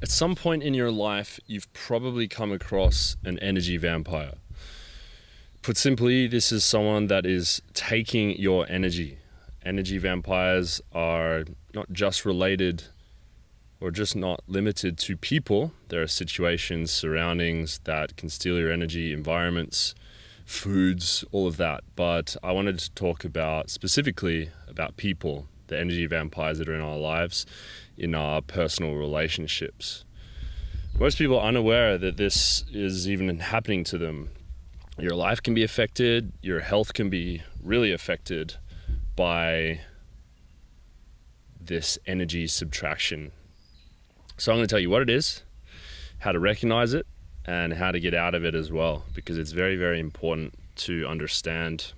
At some point in your life, you've probably come across an energy vampire. Put simply, this is someone that is taking your energy. Energy vampires are not just related or just not limited to people. There are situations, surroundings that can steal your energy, environments, foods, all of that. But I wanted to talk about specifically about people, the energy vampires that are in our lives, in our personal relationships. Most people are unaware that this is even happening to them. Your life can be affected, your health can be really affected by this energy subtraction. So I'm going to tell you what it is, how to recognize it, and how to get out of it as well, because it's very, very important to understand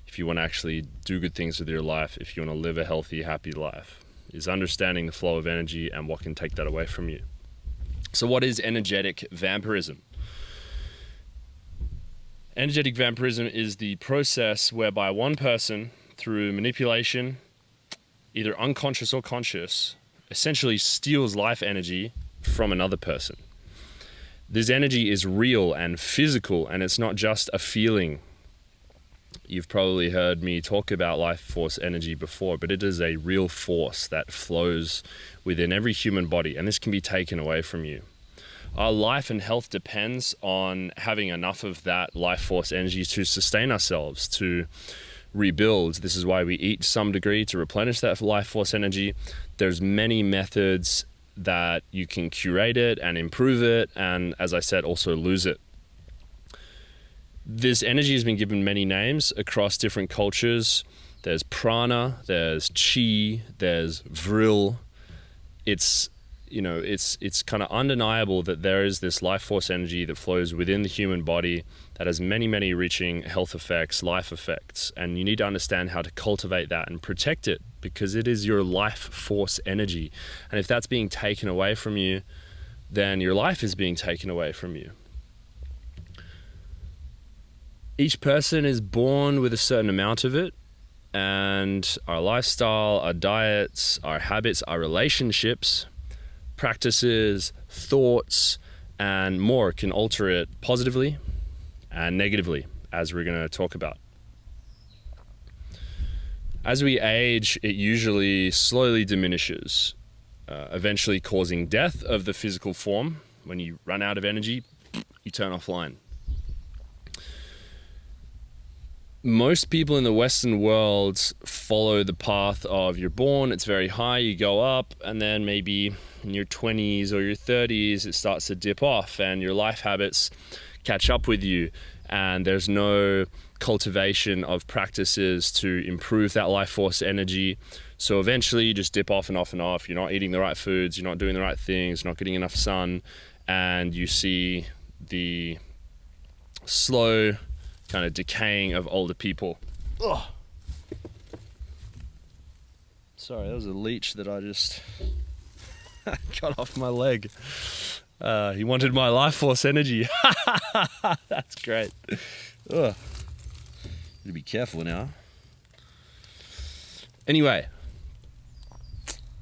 if you want to actually do good things with your life, if you want to live a healthy, happy life, is understanding the flow of energy and what can take that away from you. So what is energetic vampirism? Energetic vampirism is the process whereby one person, through manipulation, either unconscious or conscious, essentially steals life energy from another person. This energy is real and physical, and it's not just a feeling. You've probably heard me talk about life force energy before, but it is a real force that flows within every human body, and this can be taken away from you. Our life and health depends on having enough of that life force energy to sustain ourselves, to rebuild. This is why we eat to some degree to replenish that life force energy. There's many methods that you can curate it and improve it, and as I said, also lose it. This energy has been given many names across different cultures. There's prana, there's chi, there's vril. It's kind of undeniable that there is this life force energy that flows within the human body that has many, many reaching health effects, life effects, and you need to understand how to cultivate that and protect it, because it is your life force energy. And if that's being taken away from you, then your life is being taken away from you. Each person is born with a certain amount of it, and our lifestyle, our diets, our habits, our relationships, practices, thoughts, and more can alter it positively and negatively, as we're going to talk about. As we age, it usually slowly diminishes, eventually causing death of the physical form. When you run out of energy, you turn offline. Most people in the Western world follow the path of you're born, it's very high, you go up, and then maybe in your 20s or your 30s, it starts to dip off and your life habits catch up with you, and there's no cultivation of practices to improve that life force energy. So eventually you just dip off and off and off. You're not eating the right foods, you're not doing the right things, not getting enough sun, and you see the slow kind of decaying of older people. Ugh. Sorry, that was a leech that I just got off my leg. He wanted my life force energy. That's great. Ugh. Gotta be careful now. Anyway,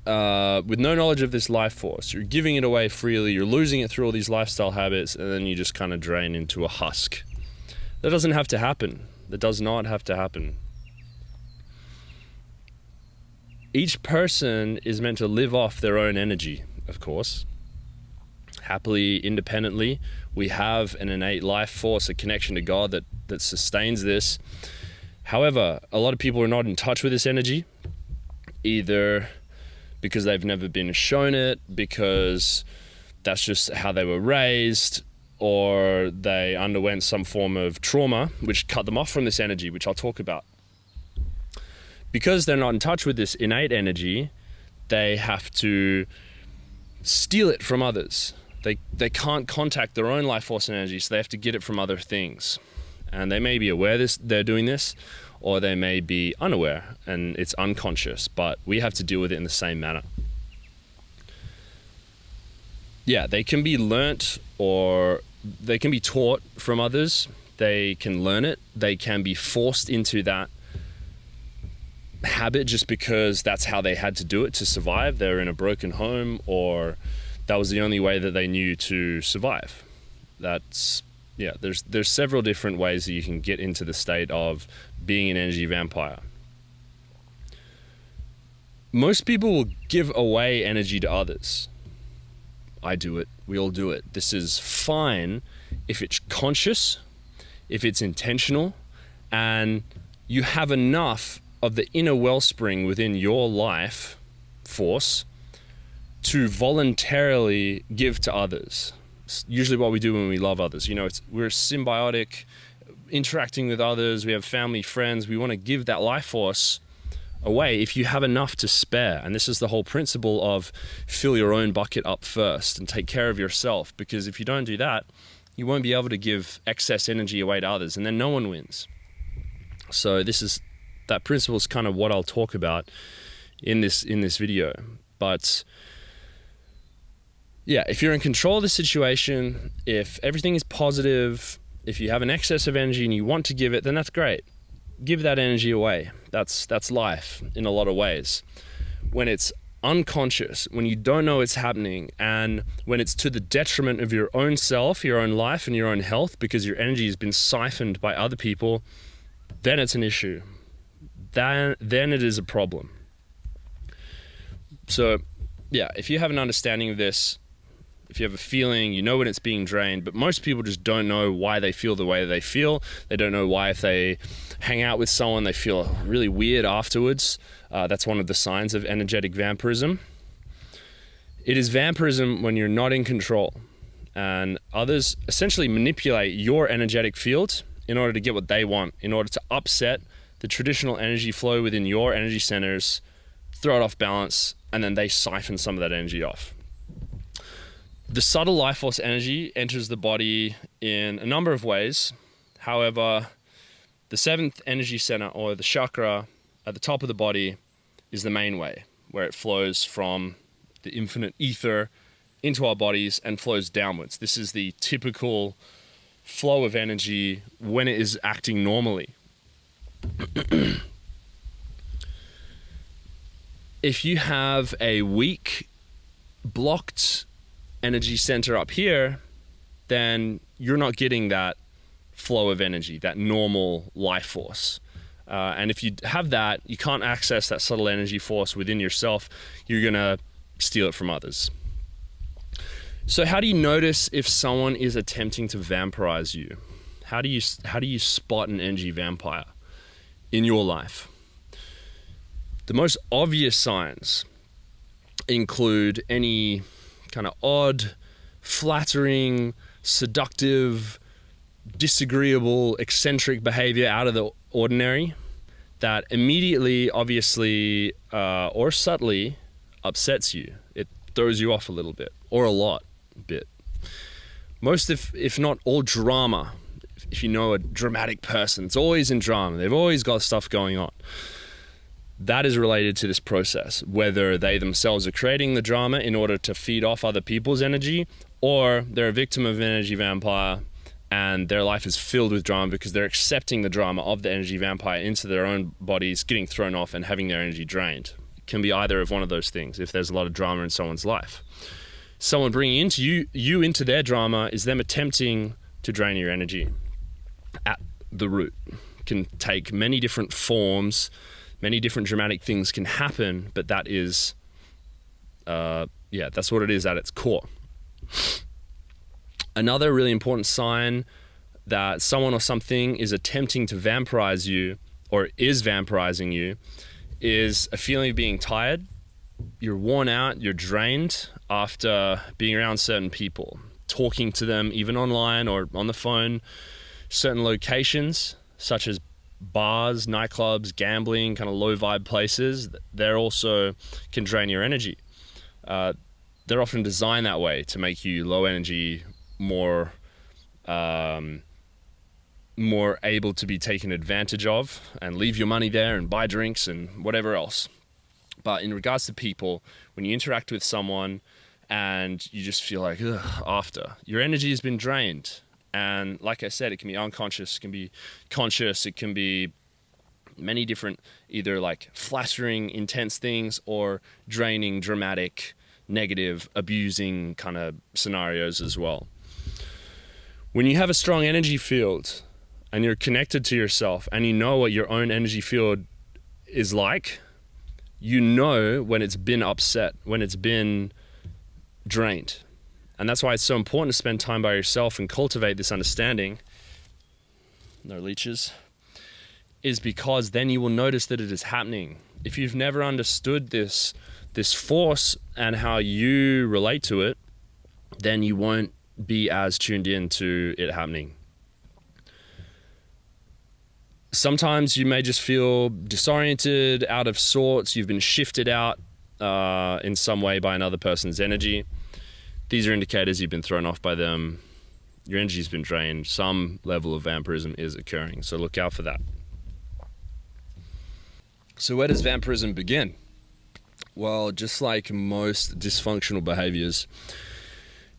with no knowledge of this life force, you're giving it away freely, you're losing it through all these lifestyle habits, and then you just kind of drain into a husk. That doesn't have to happen. That does not have to happen. Each person is meant to live off their own energy, of course. Happily, independently, we have an innate life force, a connection to God that sustains this. However, a lot of people are not in touch with this energy, either because they've never been shown it, because that's just how they were raised, or they underwent some form of trauma which cut them off from this energy, which I'll talk about. Because they're not in touch with this innate energy, they have to steal it from others. They can't contact their own life force and energy, so they have to get it from other things. And they may be aware they're doing this, or they may be unaware and it's unconscious, but we have to deal with it in the same manner. Yeah, they can be learnt, or they can be taught from others. They can learn it. They can be forced into that habit just because that's how they had to do it to survive. They're in a broken home, or that was the only way that they knew to survive. There's several different ways that you can get into the state of being an energy vampire. Most people will give away energy to others. I do it. We all do it. This is fine if it's conscious, if it's intentional, and you have enough of the inner wellspring within your life force to voluntarily give to others. It's usually what we do when we love others. We're symbiotic, interacting with others. We have family, friends. We want to give that life force away if you have enough to spare. And this is the whole principle of fill your own bucket up first and take care of yourself, because if you don't do that, you won't be able to give excess energy away to others, and then no one wins. So that principle is kind of what I'll talk about in this video. But yeah, if you're in control of the situation, if everything is positive, if you have an excess of energy and you want to give it, then that's great. Give that energy away. That's life in a lot of ways. When it's unconscious, when you don't know it's happening, and when it's to the detriment of your own self, your own life, and your own health, because your energy has been siphoned by other people, then it's an issue. Then it is a problem. So yeah, if you have an understanding of this, if you have a feeling, you know when it's being drained, but most people just don't know why they feel the way they feel. They don't know why if they hang out with someone, they feel really weird afterwards. That's one of the signs of energetic vampirism. It is vampirism when you're not in control and others essentially manipulate your energetic field in order to get what they want, in order to upset the traditional energy flow within your energy centers, throw it off balance, and then they siphon some of that energy off. The subtle life force energy enters the body in a number of ways. However, the seventh energy center, or the chakra at the top of the body, is the main way, where it flows from the infinite ether into our bodies and flows downwards. This is the typical flow of energy when it is acting normally. If you have a weak, blocked energy center up here, then you're not getting that flow of energy, that normal life force. And if you have that, you can't access that subtle energy force within yourself. You're going to steal it from others. So how do you notice if someone is attempting to vampirize you? How do you spot an energy vampire in your life? The most obvious signs include any kind of odd, flattering, seductive, disagreeable, eccentric behavior out of the ordinary that immediately, obviously, or subtly upsets you. It throws you off a little bit, or a bit. Most, if not all, drama. If you know a dramatic person, it's always in drama. They've always got stuff going on. That is related to this process, whether they themselves are creating the drama in order to feed off other people's energy, or they're a victim of an energy vampire and their life is filled with drama because they're accepting the drama of the energy vampire into their own bodies, getting thrown off and having their energy drained. It can be either of one of those things if there's a lot of drama in someone's life. Someone bringing into you into their drama is them attempting to drain your energy at the root. It can take many different forms. Many different dramatic things can happen, but that is, that's what it is at its core. Another really important sign that someone or something is attempting to vampirize you or is vampirizing you is a feeling of being tired. You're worn out, you're drained after being around certain people, talking to them even online or on the phone, certain locations such as bars, nightclubs, gambling, kind of low vibe places, they're also can drain your energy. They're often designed that way to make you low energy, more able to be taken advantage of and leave your money there and buy drinks and whatever else. But in regards to people, when you interact with someone and you just feel like, after, your energy has been drained. And like I said, it can be unconscious, it can be conscious, it can be many different, either like flattering, intense things or draining, dramatic, negative, abusing kind of scenarios as well. When you have a strong energy field and you're connected to yourself and you know what your own energy field is like, you know when it's been upset, when it's been drained. And that's why it's so important to spend time by yourself and cultivate this understanding. No leeches. Is because then you will notice that it is happening. If you've never understood this force and how you relate to it, then you won't be as tuned in to it happening. Sometimes you may just feel disoriented, out of sorts. You've been shifted out in some way by another person's energy. These are indicators you've been thrown off by them. Your energy's been drained. Some level of vampirism is occurring, so look out for that. So where does vampirism begin? Well, just like most dysfunctional behaviors,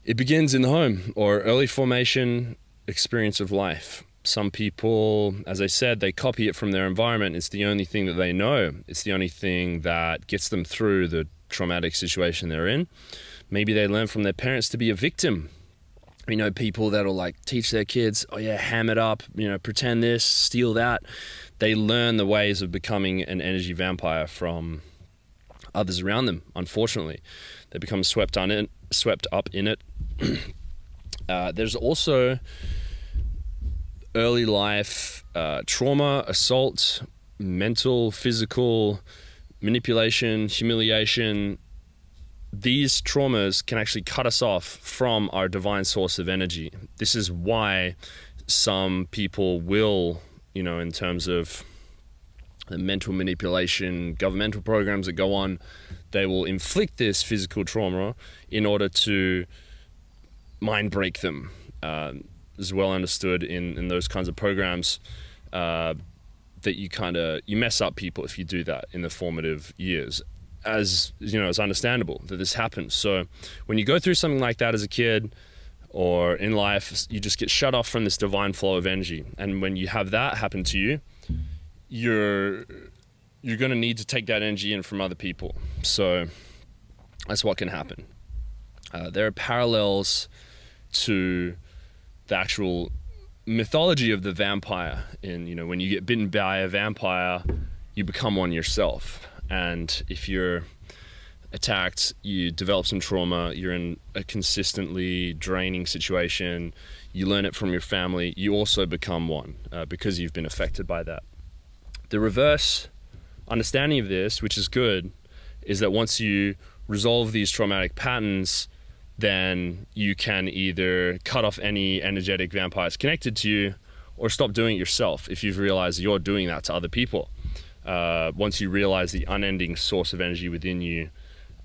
it begins in the home or early formation experience of life. Some people, as I said, they copy it from their environment. It's the only thing that they know. It's the only thing that gets them through the traumatic situation they're in. Maybe they learn from their parents to be a victim. You know, people that'll like teach their kids, oh yeah, ham it up, you know, pretend this, steal that. They learn the ways of becoming an energy vampire from others around them, unfortunately. They become swept up in it. There's also early life trauma, assault, mental, physical, manipulation, humiliation. These traumas can actually cut us off from our divine source of energy. This is why some people will, you know, in terms of the mental manipulation, governmental programs that go on, they will inflict this physical trauma in order to mind break them. Is well understood in those kinds of programs that you mess up people if you do that in the formative years. As you know, it's understandable that this happens. So when you go through something like that as a kid or in life, you just get shut off from this divine flow of energy. And when you have that happen to you, you're going to need to take that energy in from other people. So that's what can happen. There are parallels to the actual mythology of the vampire. In, you know, when you get bitten by a vampire, you become one yourself. And if you're attacked, you develop some trauma, you're in a consistently draining situation, you learn it from your family, you also become one because you've been affected by that. The reverse understanding of this, which is good, is that once you resolve these traumatic patterns, then you can either cut off any energetic vampires connected to you or stop doing it yourself if you've realized you're doing that to other people. Once you realize the unending source of energy within you,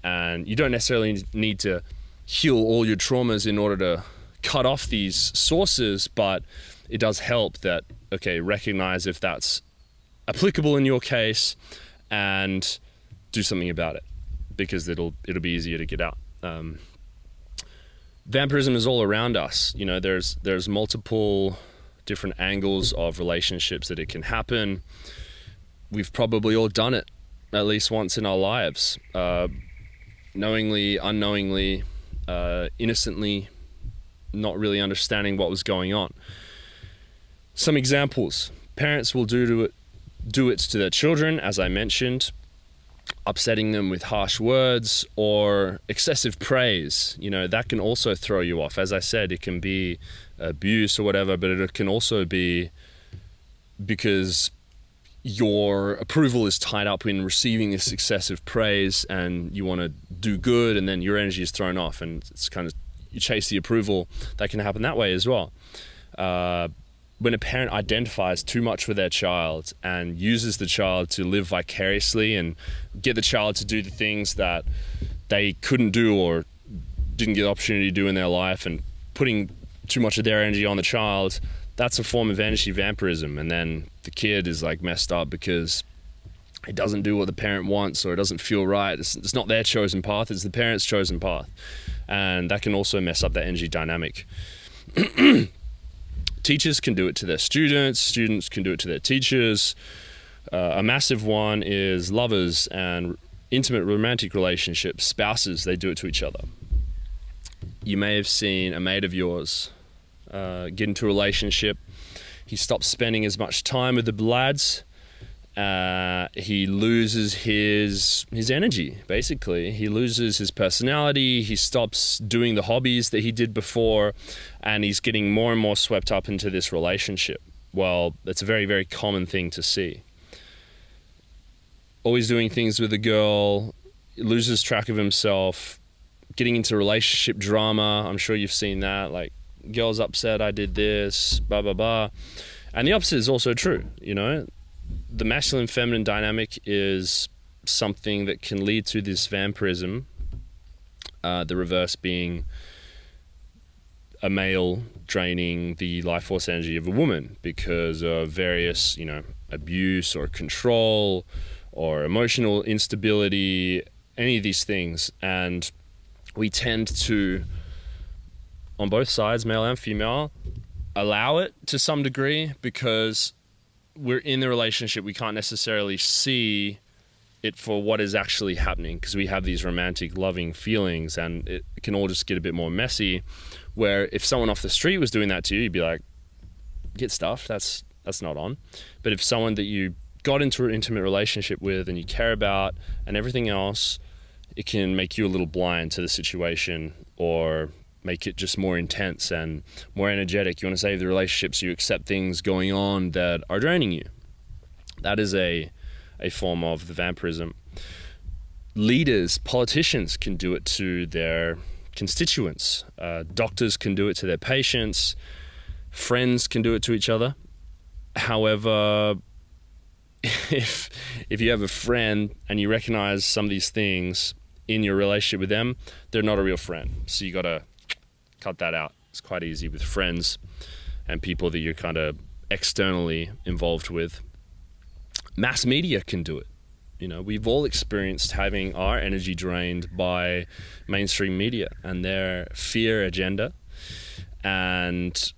and you don't necessarily need to heal all your traumas in order to cut off these sources, but it does help that, okay, recognize if that's applicable in your case and do something about it, because it'll be easier to get out. Vampirism is all around us. You know, there's multiple different angles of relationships that it can happen. We've probably all done it at least once in our lives, knowingly, unknowingly, innocently, not really understanding what was going on. Some examples: parents will do it to their children, as I mentioned, upsetting them with harsh words or excessive praise. You know, that can also throw you off. As I said, it can be abuse or whatever, but it can also be because your approval is tied up in receiving this excessive praise and you want to do good, and then your energy is thrown off and it's kind of, you chase the approval. That can happen that way as well. When a parent identifies too much with their child and uses the child to live vicariously and get the child to do the things that they couldn't do or didn't get the opportunity to do in their life, and putting too much of their energy on the child, that's a form of energy vampirism. And then the kid is like messed up because it doesn't do what the parent wants, or it doesn't feel right. It's not their chosen path, it's the parent's chosen path. And that can also mess up that energy dynamic. Teachers can do it to their students, students can do it to their teachers. A massive one is lovers and intimate romantic relationships, spouses, they do it to each other. You may have seen a mate of yours get into a relationship. He stops spending as much time with the lads. He loses his energy, basically. He loses his personality. He stops doing the hobbies that he did before, and he's getting more and more swept up into this relationship. Well, that's a very, very common thing to see. Always doing things with a girl, loses track of himself, getting into relationship drama. I'm sure you've seen that, like, girl's upset, I did this, blah, blah, blah. And the opposite is also true, you know. The masculine-feminine dynamic is something that can lead to this vampirism, the reverse being a male draining the life force energy of a woman because of various, you know, abuse or control or emotional instability, any of these things. And we tend to, on both sides, male and female, allow it to some degree because we're in the relationship. We can't necessarily see it for what is actually happening because we have these romantic, loving feelings, and it can all just get a bit more messy. Where if someone off the street was doing that to you, you'd be like, get stuffed, that's not on. But if someone that you got into an intimate relationship with and you care about and everything else, it can make you a little blind to the situation or make it just more intense and more energetic. You want to save the relationship, so you accept things going on that are draining you. That is a form of the vampirism. Leaders, politicians can do it to their constituents. Doctors can do it to their patients. Friends can do it to each other. However, if you have a friend and you recognize some of these things in your relationship with them, they're not a real friend. So you got to cut that out. It's quite easy with friends and people that you're kind of externally involved with. Mass media can do it. You know, we've all experienced having our energy drained by mainstream media and their fear agenda, and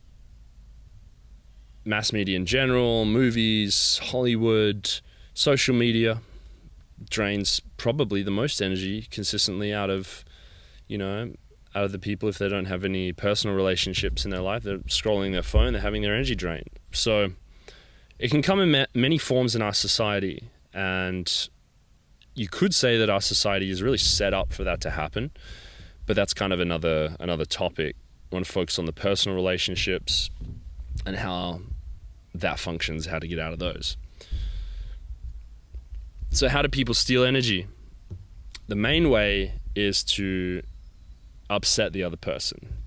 mass media in general, movies, Hollywood, social media drains probably the most energy consistently out of the people. If they don't have any personal relationships in their life, they're scrolling their phone, they're having their energy drained. So it can come in many forms in our society, and you could say that our society is really set up for that to happen, but that's kind of another topic. I want to focus on the personal relationships and how that functions, how to get out of those. So how do people steal energy? The main way is to upset the other person.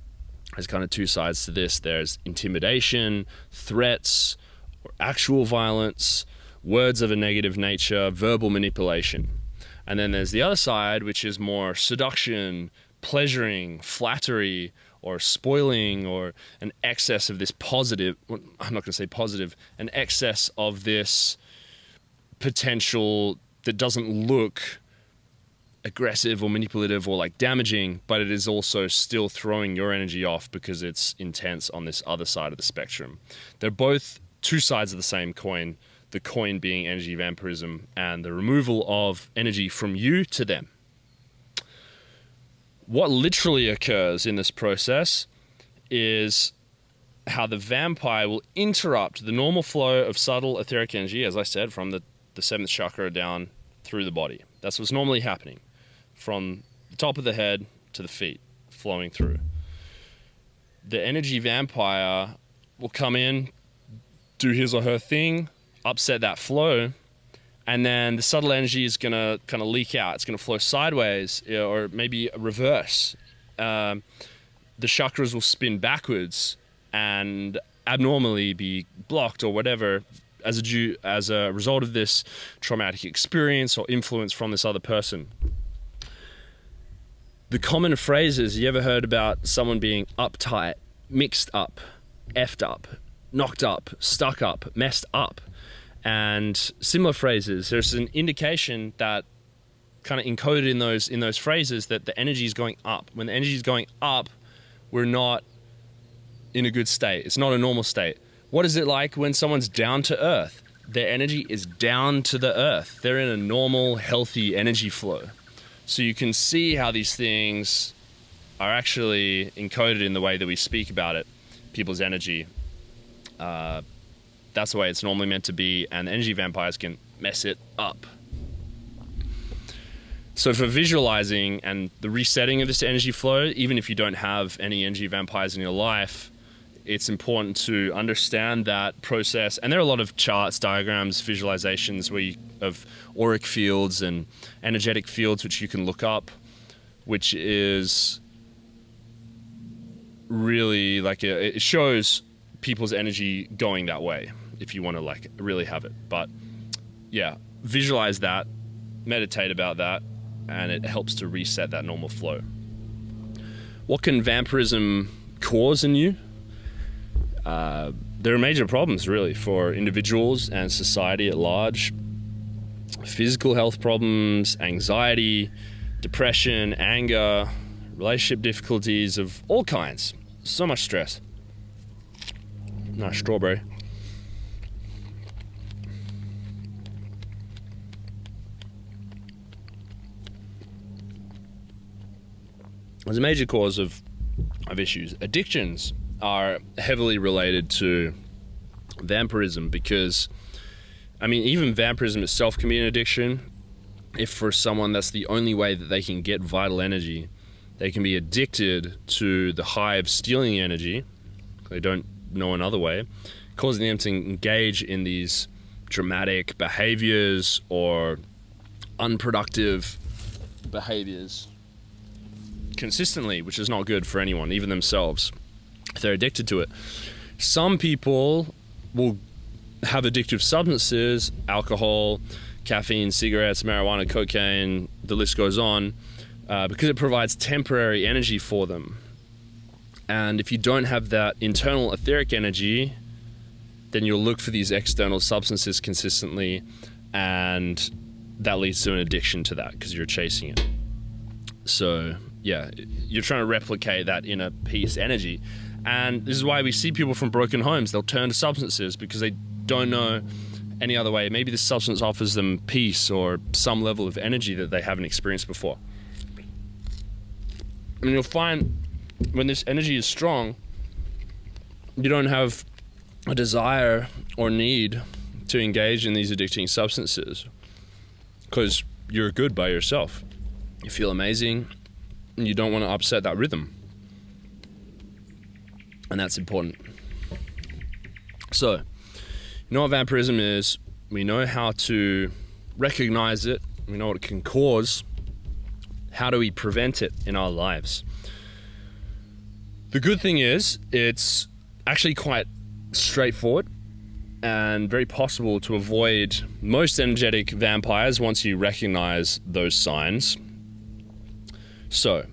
There's kind of two sides to this. There's intimidation, threats, or actual violence, words of a negative nature, verbal manipulation. And then there's the other side, which is more seduction, pleasuring, flattery, or spoiling, or an excess of this positive, I'm not going to say positive, an excess of this potential that doesn't look aggressive or manipulative or like damaging, but it is also still throwing your energy off because it's intense on this other side of the spectrum. They're both two sides of the same coin, the coin being energy vampirism and the removal of energy from you to them. What literally occurs in this process is how the vampire will interrupt the normal flow of subtle etheric energy, as I said, from the seventh chakra down through the body. That's what's normally happening, from the top of the head to the feet, flowing through. The energy vampire will come in, do his or her thing, upset that flow, and then the subtle energy is going to kind of leak out. It's going to flow sideways, or maybe reverse. The chakras will spin backwards and abnormally be blocked or whatever as a result of this traumatic experience or influence from this other person. The common phrases, you ever heard about someone being uptight, mixed up, effed up, knocked up, stuck up, messed up, and similar phrases? There's an indication that kind of encoded in those phrases that the energy is going up. When the energy is going up, we're not in a good state. It's not a normal state. What is it like when someone's down to earth? their energy is down to the earth. They're in a normal, healthy energy flow. So you can see how these things are actually encoded in the way that we speak about it, people's energy. That's the way it's normally meant to be, and energy vampires can mess it up. So for visualizing and the resetting of this energy flow, even if you don't have any energy vampires in your life, it's important to understand that process. And there are a lot of charts, diagrams, visualizations of auric fields and energetic fields, which you can look up, which is really it shows people's energy going that way if you want to really have it. But yeah, visualize that, meditate about that, and it helps to reset that normal flow. What can vampirism cause in you? There are major problems really for individuals and society at large. Physical health problems, anxiety, depression, anger, relationship difficulties of all kinds. So much stress. Nice strawberry. It's a major cause of issues. Addictions are heavily related to vampirism because, even vampirism itself can be an addiction. If for someone that's the only way that they can get vital energy, they can be addicted to the high of stealing energy. They don't know another way, causing them to engage in these dramatic behaviors or unproductive behaviors consistently, which is not good for anyone, even themselves, if they're addicted to it. Some people will have addictive substances, alcohol, caffeine, cigarettes, marijuana, cocaine, the list goes on, because it provides temporary energy for them. And if you don't have that internal etheric energy, then you'll look for these external substances consistently, and that leads to an addiction to that because you're chasing it. So yeah, you're trying to replicate that inner peace energy. And this is why we see people from broken homes, they'll turn to substances because they don't know any other way. Maybe this substance offers them peace or some level of energy that they haven't experienced before. And you'll find when this energy is strong, you don't have a desire or need to engage in these addicting substances because you're good by yourself. You feel amazing and you don't want to upset that rhythm. And that's important. So, you know what vampirism is, we know how to recognize it, we know what it can cause. How do we prevent it in our lives? The good thing is, it's actually quite straightforward and very possible to avoid most energetic vampires once you recognize those signs. So,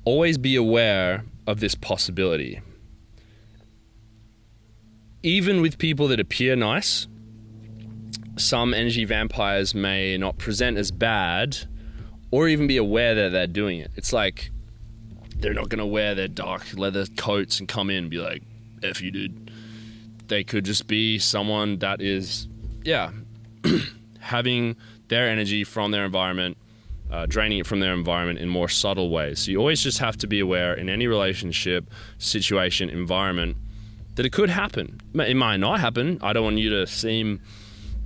always be aware of this possibility. Even with people that appear nice, some energy vampires may not present as bad or even be aware that they're doing it. It's like they're not going to wear their dark leather coats and come in and be like, F you, dude. They could just be someone that is, having their energy from their environment, draining it from their environment in more subtle ways. So you always just have to be aware in any relationship, situation, environment, that it could happen. It might not happen. I don't want you to seem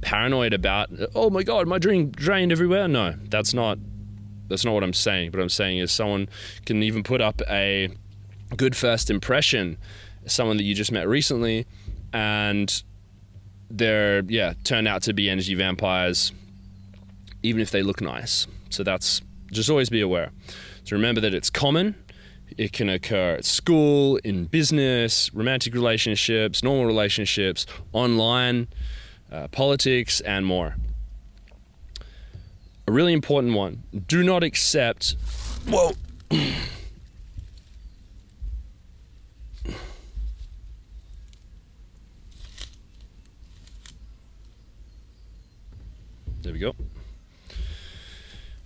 paranoid about, oh my God, my dream drained everywhere. No, that's not what I'm saying. What I'm saying is someone can even put up a good first impression, someone that you just met recently, and they're, turned out to be energy vampires, even if they look nice. So that's, just always be aware. So remember that it's common. It can occur at school, in business, romantic relationships, normal relationships, online, politics, and more. A really important one. Do not accept... Whoa! There we go.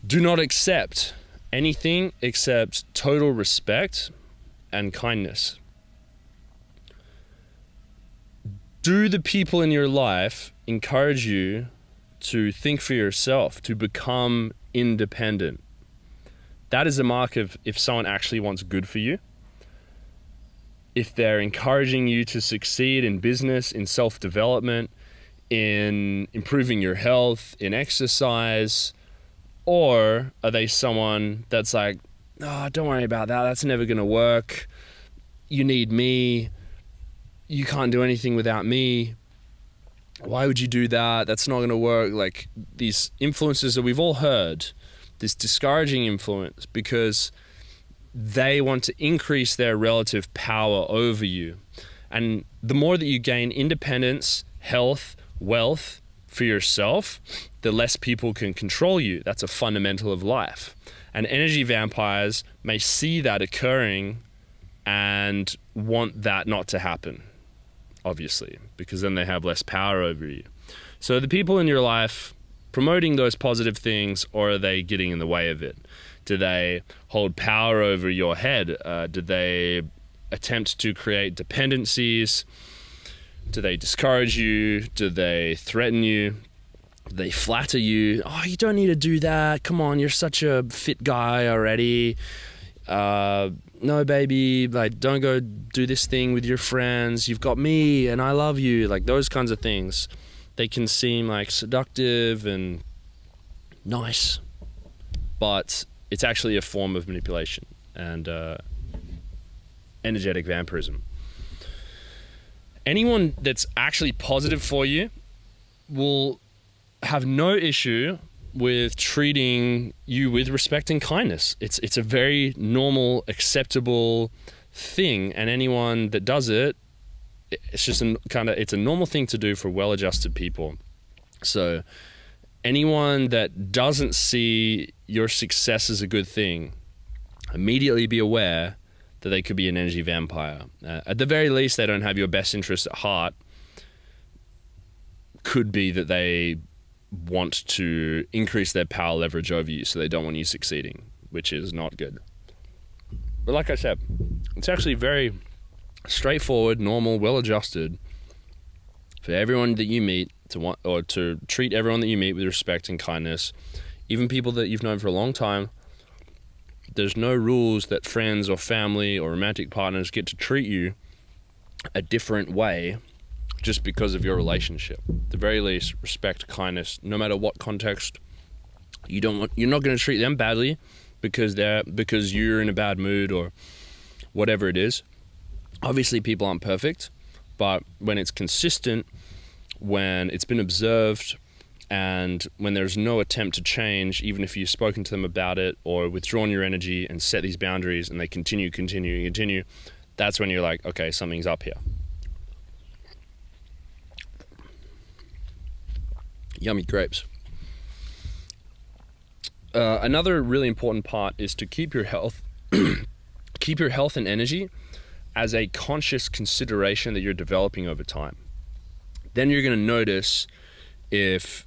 Do not accept anything except total respect and kindness. Do the people in your life encourage you to think for yourself, to become independent? That is a mark of if someone actually wants good for you. If they're encouraging you to succeed in business, in self-development, in improving your health, in exercise, or are they someone that's like, oh, don't worry about that, that's never going to work, you need me, you can't do anything without me, why would you do that, that's not going to work? Like these influences that we've all heard, this discouraging influence, because they want to increase their relative power over you. And the more that you gain independence, health, wealth for yourself, the less people can control you. That's a fundamental of life. And energy vampires may see that occurring and want that not to happen, obviously, because then they have less power over you. So the people in your life promoting those positive things, or are they getting in the way of it? Do they hold power over your head? Do they attempt to create dependencies? Do they discourage you? Do they threaten you? Do they flatter you? Oh, you don't need to do that. Come on, you're such a fit guy already. No, baby, like, don't go do this thing with your friends. You've got me and I love you. Like those kinds of things. They can seem like seductive and nice, but it's actually a form of manipulation and energetic vampirism. Anyone that's actually positive for you will have no issue with treating you with respect and kindness. It's a very normal, acceptable thing, and anyone that does it, it's just it's a normal thing to do for well-adjusted people. So anyone that doesn't see your success as a good thing, immediately be aware that they could be an energy vampire. At the very least, they don't have your best interest at heart. Could be that they want to increase their power leverage over you, so they don't want you succeeding, which is not good. But like I said, it's actually very straightforward, normal, well-adjusted for everyone that you meet to treat everyone that you meet with respect and kindness, even people that you've known for a long time. There's no rules that friends or family or romantic partners get to treat you a different way just because of your relationship. At the very least, respect, kindness, no matter what context. You're not going to treat them badly because you're in a bad mood or whatever it is. Obviously, people aren't perfect, but when it's consistent, when it's been observed, and when there's no attempt to change, even if you've spoken to them about it or withdrawn your energy and set these boundaries and they continue, that's when you're like, okay, something's up here. Yummy grapes. Another really important part is to keep your health, keep your health and energy as a conscious consideration that you're developing over time. Then you're going to notice if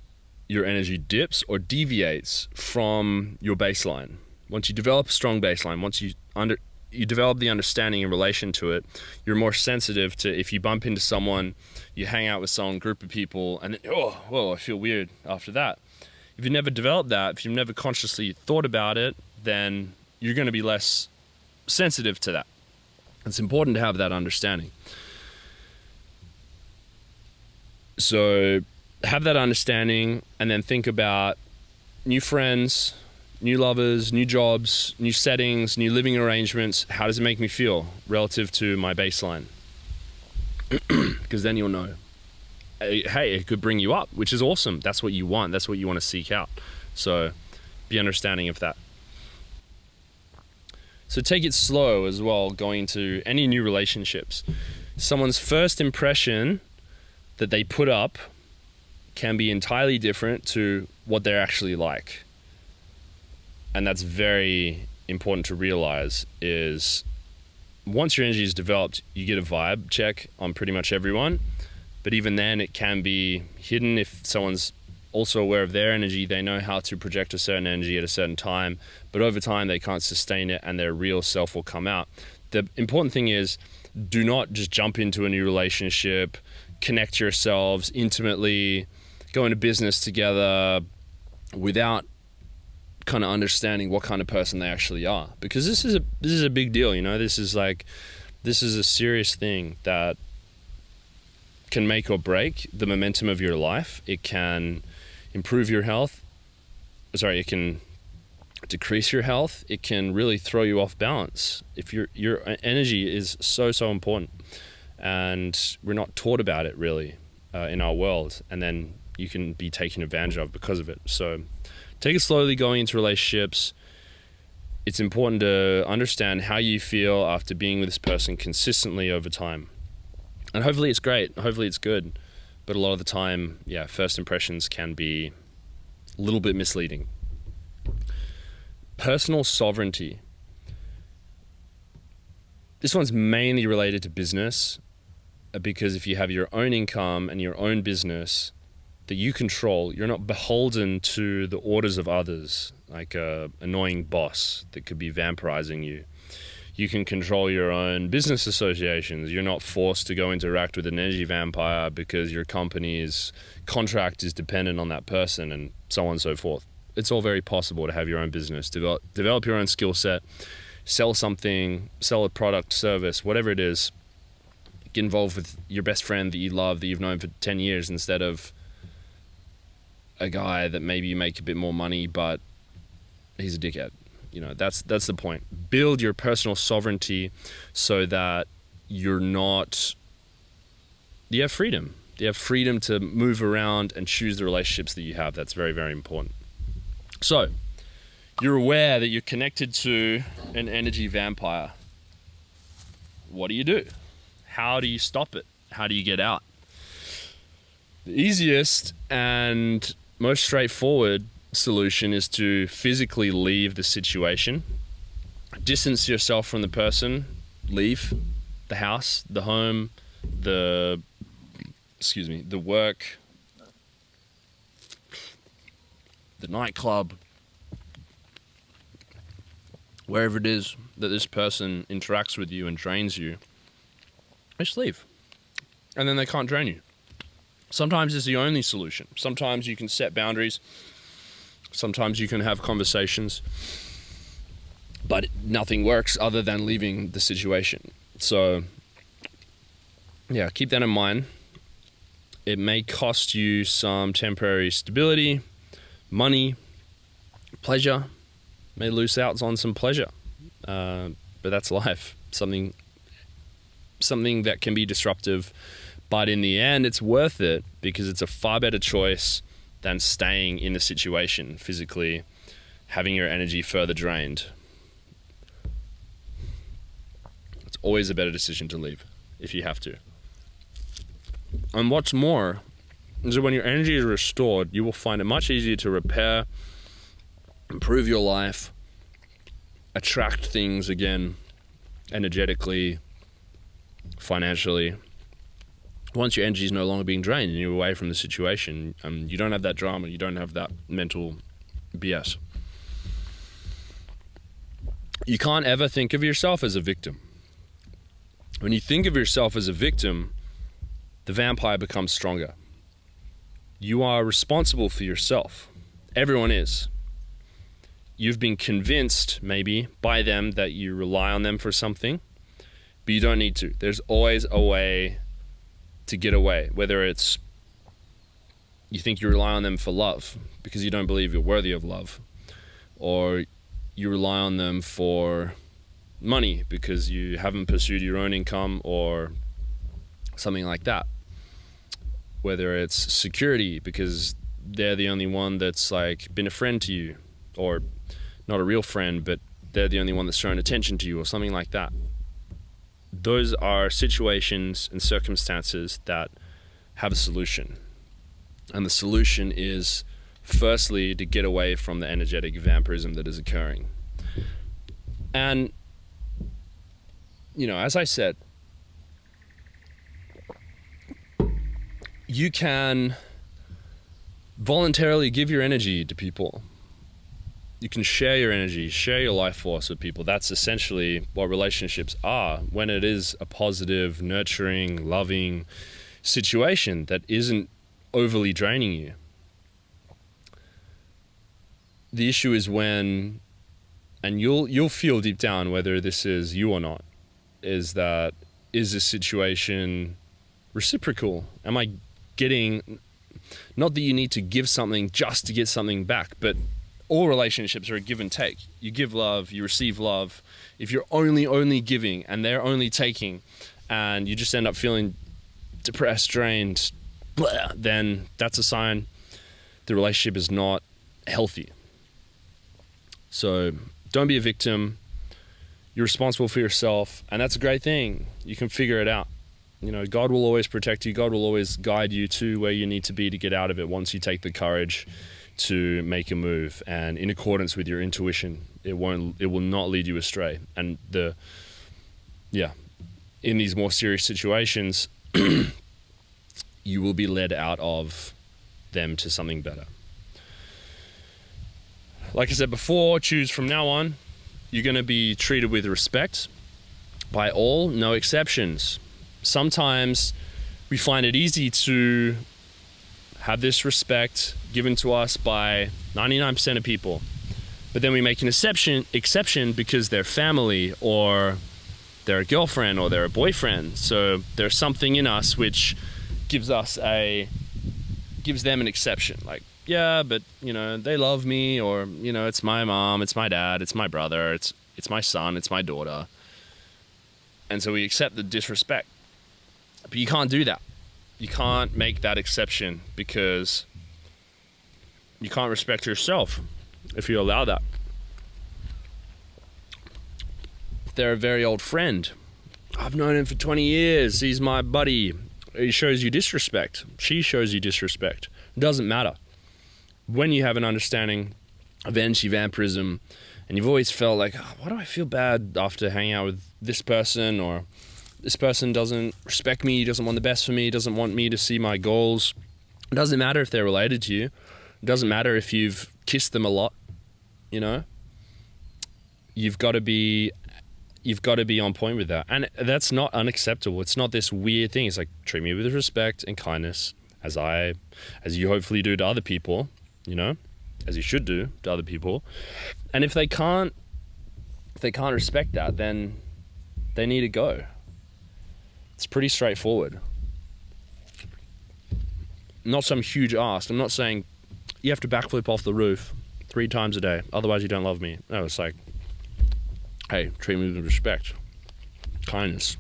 your energy dips or deviates from your baseline. Once you develop a strong baseline, once you develop the understanding in relation to it, you're more sensitive to if you bump into someone, you hang out with some group of people, and then, I feel weird after that. If you never developed that, if you've never consciously thought about it, then you're going to be less sensitive to that. It's important to have that understanding. So have that understanding and then think about new friends, new lovers, new jobs, new settings, new living arrangements. How does it make me feel relative to my baseline? Because then you'll know, hey, it could bring you up, which is awesome. That's what you want. That's what you want to seek out. So be understanding of that. So take it slow as well, going into any new relationships. Someone's first impression that they put up can be entirely different to what they're actually like. And that's very important to realize, is once your energy is developed, you get a vibe check on pretty much everyone. But even then, it can be hidden. If someone's also aware of their energy, they know how to project a certain energy at a certain time. But over time, they can't sustain it and their real self will come out. The important thing is, do not just jump into a new relationship, connect yourselves intimately, go into business together without kind of understanding what kind of person they actually are. Because this is a big deal, you know. This is a serious thing that can make or break the momentum of your life. It can improve your health. It can decrease your health. It can really throw you off balance. If your energy is so important, and we're not taught about it really in our world, and then you can be taken advantage of because of it. So take it slowly going into relationships. It's important to understand how you feel after being with this person consistently over time. And hopefully it's great, hopefully it's good. But a lot of the time, first impressions can be a little bit misleading. Personal sovereignty. This one's mainly related to business, because if you have your own income and your own business that you control, you're not beholden to the orders of others, like a annoying boss that could be vampirizing you. You can control your own business associations. You're not forced to go interact with an energy vampire because your company's contract is dependent on that person, and so on and so forth. It's all very possible to have your own business, develop your own skill set, sell something, sell a product, service, whatever it is. Get involved with your best friend that you love, that you've known for 10 years, instead of a guy that maybe you make a bit more money, but he's a dickhead. You know, that's the point. Build your personal sovereignty so that you have freedom. You have freedom to move around and choose the relationships that you have. That's very, very important. So, you're aware that you're connected to an energy vampire. What do you do? How do you stop it? How do you get out? The easiest and most straightforward solution is to physically leave the situation, distance yourself from the person, leave the house, the home, the work, the nightclub, wherever it is that this person interacts with you and drains you. Just leave, and then they can't drain you. Sometimes it's the only solution. Sometimes you can set boundaries. Sometimes you can have conversations, but nothing works other than leaving the situation. So, keep that in mind. It may cost you some temporary stability, money, pleasure. May lose out on some pleasure, but that's life. Something that can be disruptive, but in the end, it's worth it because it's a far better choice than staying in the situation physically, having your energy further drained. It's always a better decision to leave if you have to. And what's more is that when your energy is restored, you will find it much easier to repair, improve your life, attract things again, energetically, financially. Once your energy is no longer being drained and you're away from the situation, you don't have that drama, you don't have that mental BS. You can't ever think of yourself as a victim. When you think of yourself as a victim, the vampire becomes stronger. You are responsible for yourself. Everyone is. You've been convinced, maybe, by them that you rely on them for something, but you don't need to. There's always a way to get away, whether it's you think you rely on them for love because you don't believe you're worthy of love, or you rely on them for money because you haven't pursued your own income or something like that, whether it's security because they're the only one that's like been a friend to you, or not a real friend, but they're the only one that's shown attention to you, or something like that. Those are situations and circumstances that have a solution. And the solution is, firstly, to get away from the energetic vampirism that is occurring. And, as I said, you can voluntarily give your energy to people. You can share your energy, share your life force with people. That's essentially what relationships are. When it is a positive, nurturing, loving, situation that isn't overly draining you. The issue is when, and you'll feel deep down whether this is you or not, is this situation reciprocal? Am I getting, not that you need to give something just to get something back, but all relationships are a give and take. You give love, you receive love. If you're only giving and they're only taking, and you just end up feeling depressed, drained, blah, then that's a sign the relationship is not healthy. So don't be a victim. You're responsible for yourself, and that's a great thing. You can figure it out. You know, God will always protect you. God will always guide you to where you need to be to get out of it once you take the courage to make a move, and in accordance with your intuition. It will not lead you astray. And in these more serious situations, you will be led out of them to something better. Like I said before, choose from now on. You're going to be treated with respect by all, no exceptions. Sometimes we find it easy to have this respect given to us by 99% of people, but then we make an exception because they're family, or they're a girlfriend, or they're a boyfriend. So there's something in us which gives them an exception. Like, yeah, but they love me, or it's my mom, it's my dad, it's my brother, it's my son, it's my daughter. And so we accept the disrespect. But you can't do that. You can't make that exception, because you can't respect yourself if you allow that. If they're a very old friend, I've known him for 20 years, he's my buddy, he shows you disrespect, she shows you disrespect, it doesn't matter. When you have an understanding of energy vampirism, and you've always felt like, why do I feel bad after hanging out with this person, or this person doesn't respect me, doesn't want the best for me, doesn't want me to see my goals. It doesn't matter if they're related to you. It doesn't matter if you've kissed them a lot. You've got to be on point with that. And that's not unacceptable. It's not this weird thing. It's like, treat me with respect and kindness as you hopefully do to other people, as you should do to other people. And if they can't respect that, then they need to go. It's pretty straightforward. Not some huge ask. I'm not saying you have to backflip off the roof 3 times a day, otherwise you don't love me. No, it's like, hey, treat me with respect, kindness.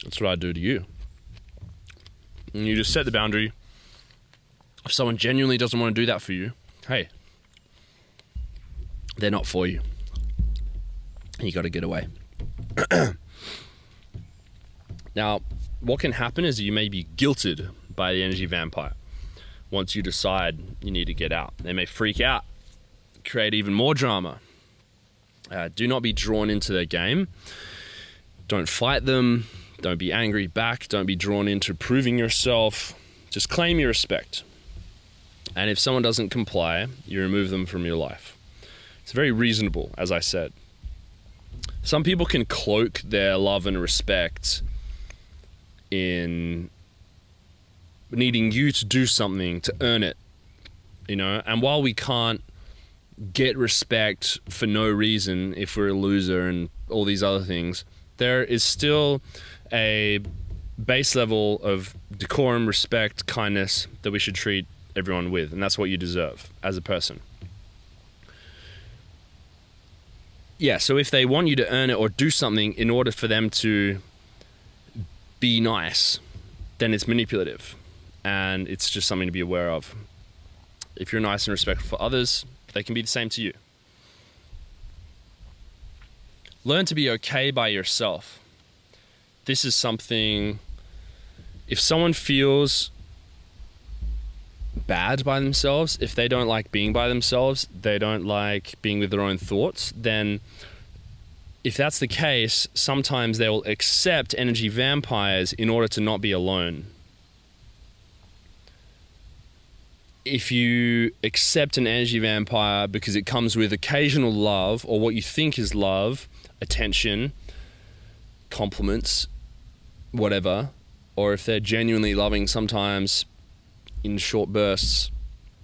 That's what I do to you. And you just set the boundary. If someone genuinely doesn't want to do that for you, hey, they're not for you. And you got to get away. Now, what can happen is you may be guilted by the energy vampire once you decide you need to get out. They may freak out, create even more drama. Do not be drawn into their game. Don't fight them. Don't be angry back. Don't be drawn into proving yourself. Just claim your respect. And if someone doesn't comply, you remove them from your life. It's very reasonable, as I said. Some people can cloak their love and respect in needing you to do something to earn it, and while we can't get respect for no reason if we're a loser and all these other things, there is still a base level of decorum, respect, kindness that we should treat everyone with, and that's what you deserve as a person. Yeah, so if they want you to earn it or do something in order for them to be nice, then it's manipulative, and it's just something to be aware of. If you're nice and respectful for others, they can be the same to you. Learn to be okay by yourself. This is something, if someone feels bad by themselves, if they don't like being by themselves, they don't like being with their own thoughts, then if that's the case, sometimes they will accept energy vampires in order to not be alone. If you accept an energy vampire because it comes with occasional love, or what you think is love, attention, compliments, whatever, or if they're genuinely loving sometimes in short bursts,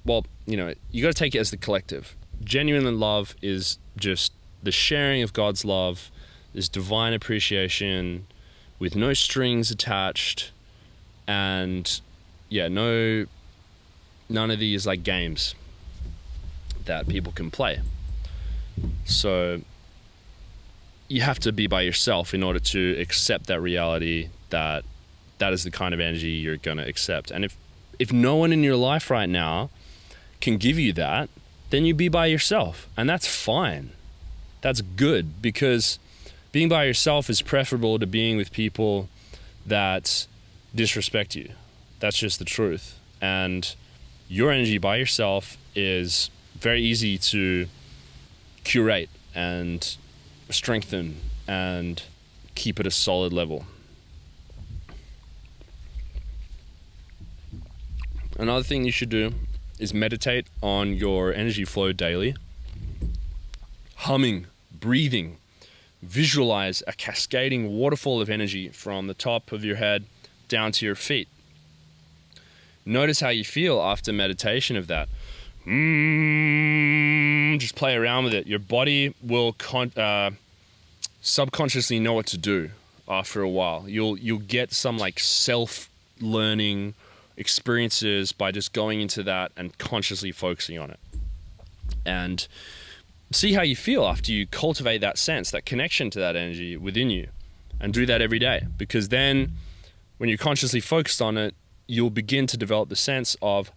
well, you got to take it as the collective. Genuine love is just the sharing of God's love, this divine appreciation with no strings attached, and none of these like games that people can play. So you have to be by yourself in order to accept that reality, that is the kind of energy you're going to accept. And if no one in your life right now can give you that, then you be by yourself, and that's fine. That's good, because being by yourself is preferable to being with people that disrespect you. That's just the truth. And your energy by yourself is very easy to curate and strengthen and keep at a solid level. Another thing you should do is meditate on your energy flow daily. Humming, breathing, visualize a cascading waterfall of energy from the top of your head down to your feet. Notice how you feel after meditation of that. Just play around with it. Your body will subconsciously know what to do after a while. You'll get some like self-learning experiences by just going into that and consciously focusing on it. And see how you feel after you cultivate that sense, that connection to that energy within you, and do that every day. Because then when you're consciously focused on it, you'll begin to develop the sense of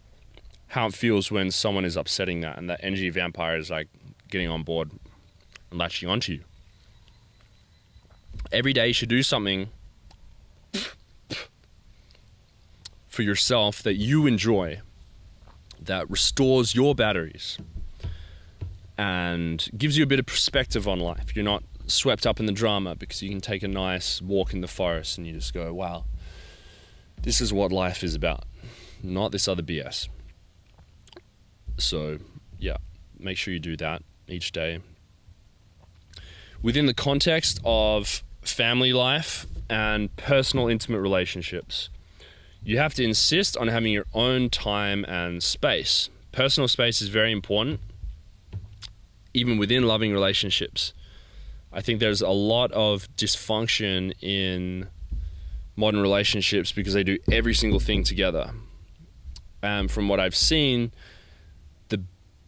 how it feels when someone is upsetting that, and that energy vampire is like getting on board and latching onto you. Every day you should do something for yourself that you enjoy, that restores your batteries and gives you a bit of perspective on life. You're not swept up in the drama, because you can take a nice walk in the forest and you just go, wow, this is what life is about, not this other BS. So make sure you do that each day. Within the context of family life and personal intimate relationships, you have to insist on having your own time and space. Personal space is very important, even within loving relationships. I think there's a lot of dysfunction in modern relationships because they do every single thing together. And from what I've seen, the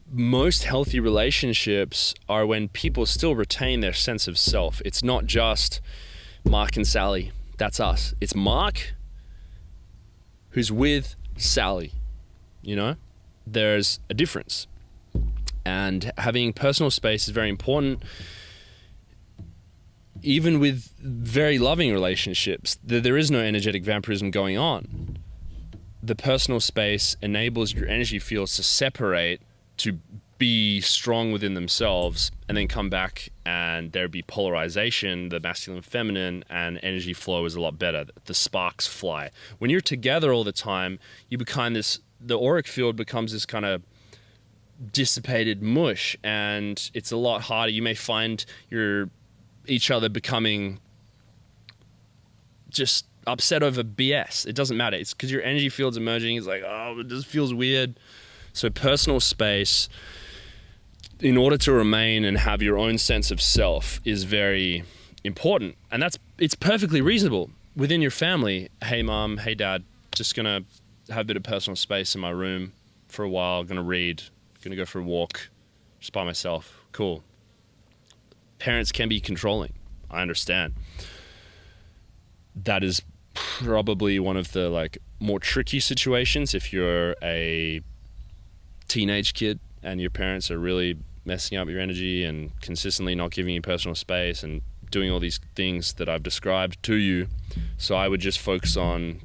most healthy relationships are when people still retain their sense of self. It's not just Mark and Sally. That's us. It's Mark who's with Sally. There's a difference. And having personal space is very important. Even with very loving relationships, there is no energetic vampirism going on. The personal space enables your energy fields to separate, to be strong within themselves, and then come back and there be polarization, the masculine and feminine, and energy flow is a lot better. The sparks fly. When you're together all the time, you become the auric field becomes this kind of dissipated mush, and it's a lot harder. You may find each other becoming just upset over BS. It doesn't matter. It's because your energy field's emerging. It's like, oh, it just feels weird. So personal space, in order to remain and have your own sense of self, is very important. And it's perfectly reasonable within your family. Hey mom, hey dad, just gonna have a bit of personal space in my room for a while, gonna read, gonna go for a walk, just by myself. Cool. Parents can be controlling. I understand. That is probably one of the more tricky situations if you're a teenage kid and your parents are really messing up your energy and consistently not giving you personal space and doing all these things that I've described to you. So I would just focus on,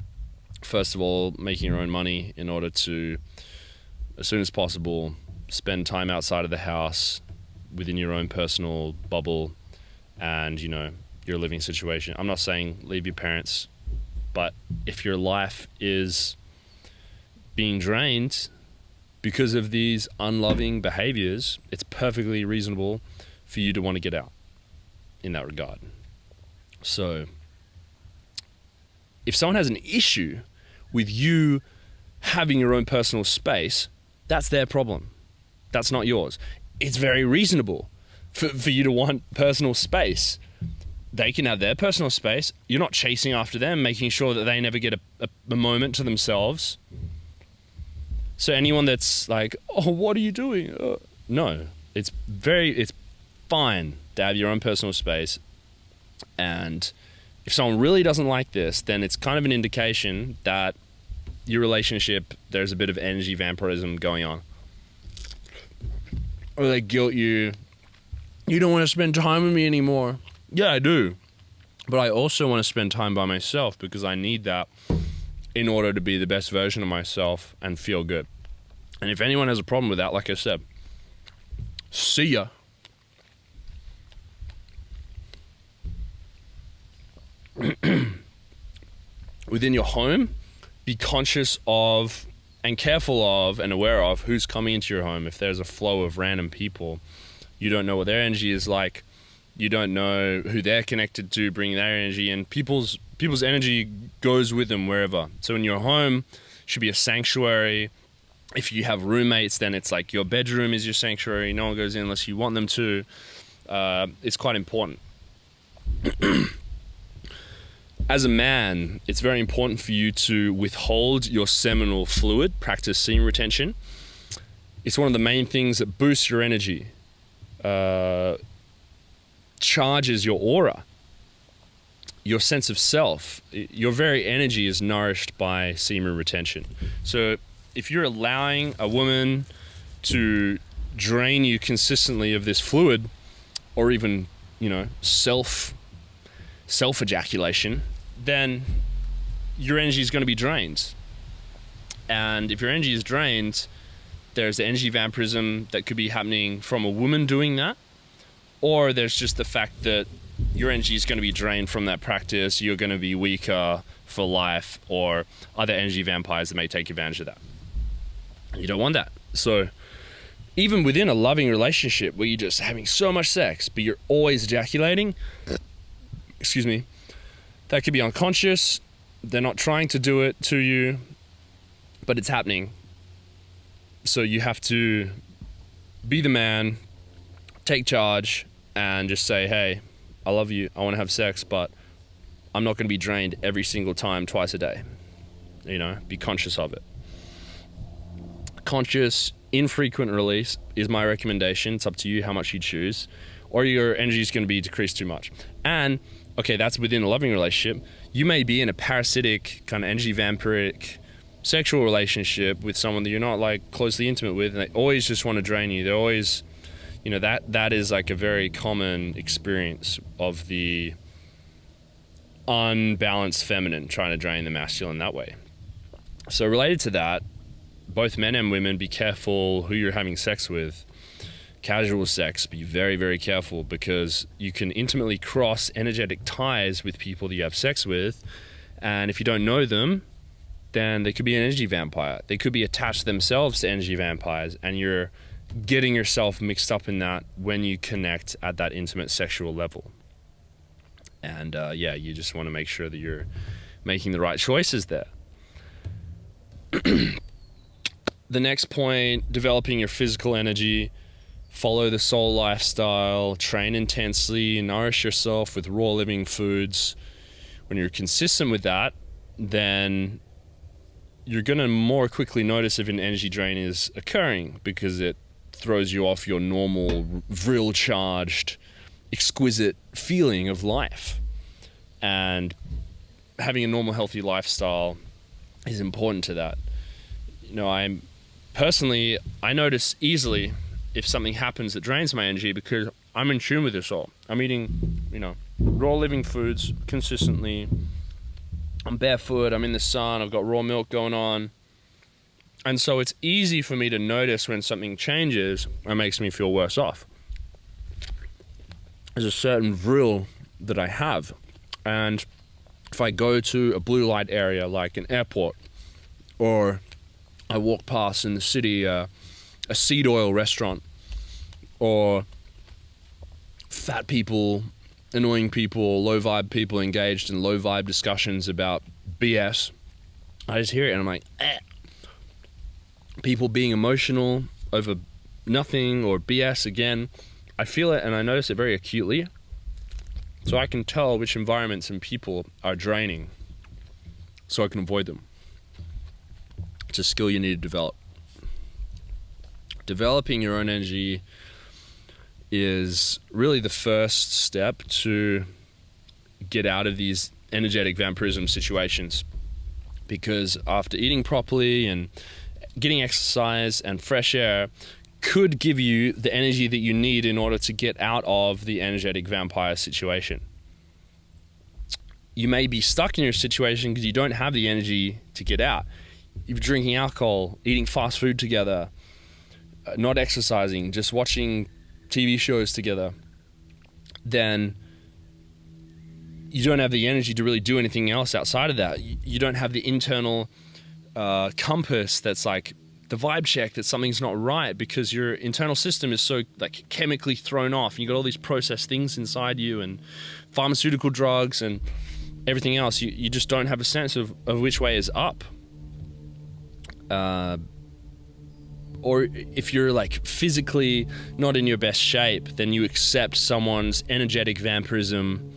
first of all, making your own money in order to, as soon as possible, spend time outside of the house within your own personal bubble and, your living situation. I'm not saying leave your parents, but if your life is being drained because of these unloving behaviors, it's perfectly reasonable for you to want to get out in that regard. So if someone has an issue with you having your own personal space, that's their problem. That's not yours. It's very reasonable for you to want personal space. They can have their personal space. You're not chasing after them, making sure that they never get a moment to themselves. So anyone that's like, oh, what are you doing? No, it's fine to have your own personal space. And if someone really doesn't like this, then it's kind of an indication that your relationship, there's a bit of energy vampirism going on. Or they guilt you. You don't want to spend time with me anymore. Yeah, I do. But I also want to spend time by myself because I need that in order to be the best version of myself and feel good. And if anyone has a problem with that, like I said, see ya. Within your home, be conscious of and careful of and aware of who's coming into your home. If there's a flow of random people, you don't know what their energy is like. You don't know who they're connected to, bringing their energy, and people's energy goes with them wherever. So in your home should be a sanctuary. If you have roommates, then it's like your bedroom is your sanctuary. No one goes in unless you want them to. It's quite important. As a man, it's very important for you to withhold your seminal fluid, practice semen retention. It's one of the main things that boosts your energy, charges your aura, your sense of self. Your very energy is nourished by semen retention. So if you're allowing a woman to drain you consistently of this fluid, or even, self-ejaculation, then your energy is going to be drained. And if your energy is drained, there's energy vampirism that could be happening from a woman doing that, or there's just the fact that your energy is going to be drained from that practice. You're going to be weaker for life, or other energy vampires that may take advantage of that. You don't want that. So even within a loving relationship where you're just having so much sex, but you're always ejaculating, that could be unconscious. They're not trying to do it to you, but it's happening. So you have to be the man, take charge, and just say, hey, I love you, I want to have sex, but I'm not going to be drained every single time, twice a day. Be conscious of it. Conscious, infrequent release is my recommendation. It's up to you how much you choose, or your energy is going to be decreased too much. And okay, that's within a loving relationship. You may be in a parasitic, kind of energy vampiric sexual relationship with someone that you're not like closely intimate with, and they always just want to drain you. They're always, that is like a very common experience of the unbalanced feminine trying to drain the masculine that way. So related to that, both men and women, be careful who you're having sex with. Casual sex, be very, very careful, because you can intimately cross energetic ties with people that you have sex with, and if you don't know them, then they could be an energy vampire. They could be attached themselves to energy vampires, and you're getting yourself mixed up in that when you connect at that intimate sexual level. And you just want to make sure that you're making the right choices there. The next point, developing your physical energy. Follow the soul lifestyle, train intensely, nourish yourself with raw living foods. When you're consistent with that, then you're going to more quickly notice if an energy drain is occurring, because it throws you off your normal, vril charged, exquisite feeling of life. And having a normal, healthy lifestyle is important to that. I notice easily if something happens that drains my energy, because I'm in tune with this all. I'm eating, raw living foods consistently. I'm barefoot, I'm in the sun, I've got raw milk going on. And so it's easy for me to notice when something changes and makes me feel worse off. There's a certain vril that I have. And if I go to a blue light area like an airport, or I walk past in the city a seed oil restaurant, or annoying people, low vibe people engaged in low vibe discussions about BS. I just hear it and I'm like, eh. People being emotional over nothing or BS again. I feel it and I notice it very acutely. So I can tell which environments and people are draining so I can avoid them. It's a skill you need to develop. Developing your own energy is really the first step to get out of these energetic vampirism situations, because after eating properly and getting exercise and fresh air could give you the energy that you need in order to get out of the energetic vampire situation. You may be stuck in your situation because you don't have the energy to get out. You're drinking alcohol, eating fast food together, not exercising, just watching TV shows together. Then you don't have the energy to really do anything else outside of that. You don't have the internal compass that's like the vibe check that something's not right, because your internal system is so like chemically thrown off. You got all these processed things inside you and pharmaceutical drugs and everything else. You just don't have a sense of which way is up. Or if you're like physically not in your best shape, then you accept someone's energetic vampirism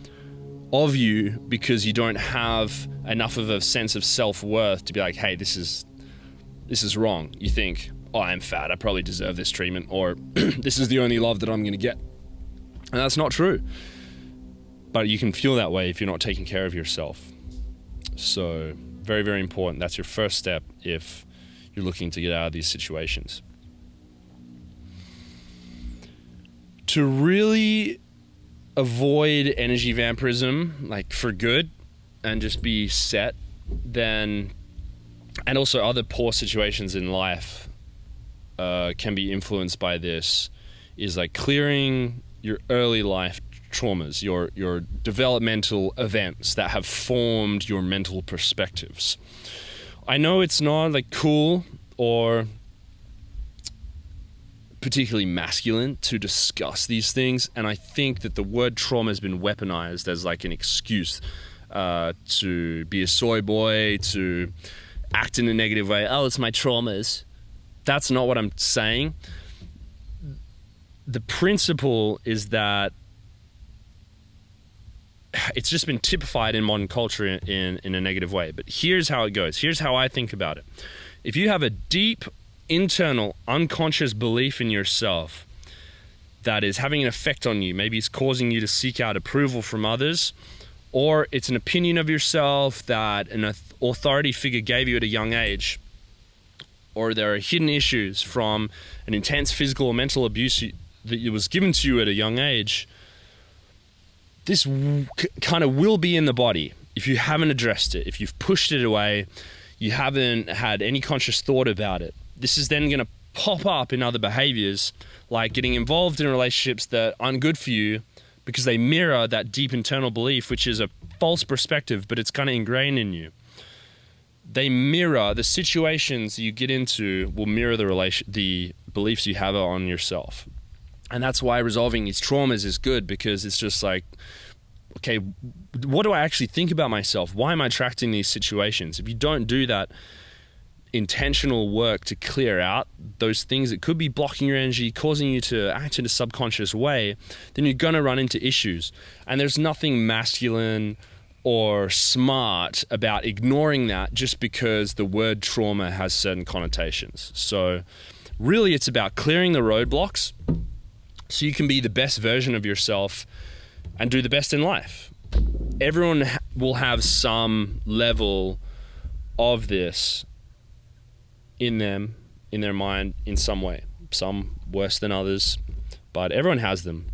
of you because you don't have enough of a sense of self-worth to be like, hey, this is wrong. You think, oh, I'm fat, I probably deserve this treatment, or this is the only love that I'm going to get. And that's not true. But you can feel that way if you're not taking care of yourself. So very, very important. That's your first step if you're looking to get out of these situations. To really avoid energy vampirism, like for good, and just be set, then, and also other poor situations in life can be influenced by this, is like clearing your early life traumas, your developmental events that have formed your mental perspectives. I know it's not like cool or particularly masculine to discuss these things, and I think that the word trauma has been weaponized as like an excuse to be a soy boy, to act in a negative way. Oh, it's my traumas. That's not what I'm saying. The principle is that it's just been typified in modern culture in a negative way. But here's how it goes. Here's how I think about it. If you have a deep, internal, unconscious belief in yourself that is having an effect on you, maybe it's causing you to seek out approval from others, or it's an opinion of yourself that an authority figure gave you at a young age, or there are hidden issues from an intense physical or mental abuse that was given to you at a young age, this kind of will be in the body if you haven't addressed it, if you've pushed it away, you haven't had any conscious thought about it. This is then going to pop up in other behaviors, like getting involved in relationships that aren't good for you because they mirror that deep internal belief, which is a false perspective, but it's kind of ingrained in you. They mirror the situations you get into, will mirror the beliefs you have on yourself. And that's why resolving these traumas is good, because it's just like, okay, what do I actually think about myself? Why am I attracting these situations? If you don't do that intentional work to clear out those things that could be blocking your energy, causing you to act in a subconscious way, then you're going to run into issues. And there's nothing masculine or smart about ignoring that just because the word trauma has certain connotations. So really it's about clearing the roadblocks so you can be the best version of yourself and do the best in life. Everyone will have some level of this in them, in their mind, in some way. Some worse than others, but everyone has them.